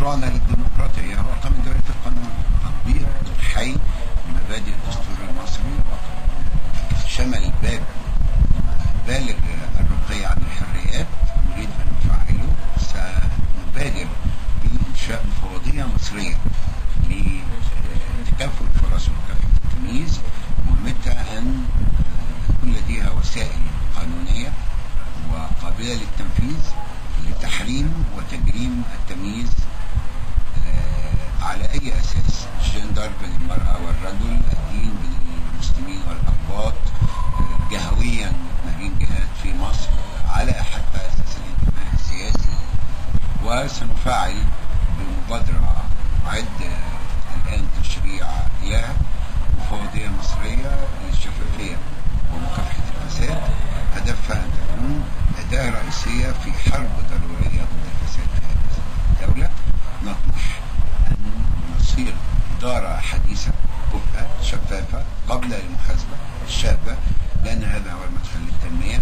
مشروعنا للديمقراطية هو إقامة دولة القانون، تطبيق حي لمبادئ الدستور المصري، شمل باب بالغ الرقي عن الحريات نريد أن نفعله. سنبادر بإنشاء مفوضية مصرية لتكافؤ الفرص ومكافحة التمييز، مهمتها أن يكون لديها وسائل قانونية وقابلة للتنفيذ لتحريم وتجريم التمييز على أي أساس، الجندر بين المرأة والرجل، الدين بين المسلمين والأقباط، جهويا ما بين جهات في مصر، على حتى أساس الانتماء السياسي. وسنفعل بمبادرة عد الآن تشريع لها مفوضية مصرية للشفافية ومكافحة الفساد، هدفها أن تكون أداة رئيسية في حرب ضرورية ضد الفساد في هذه الدولة. نطمح أن نصير إدارة حديثة كفء شفافة قبل المحاسبة الشابة، لأن هذا هو المدخل للتنمية.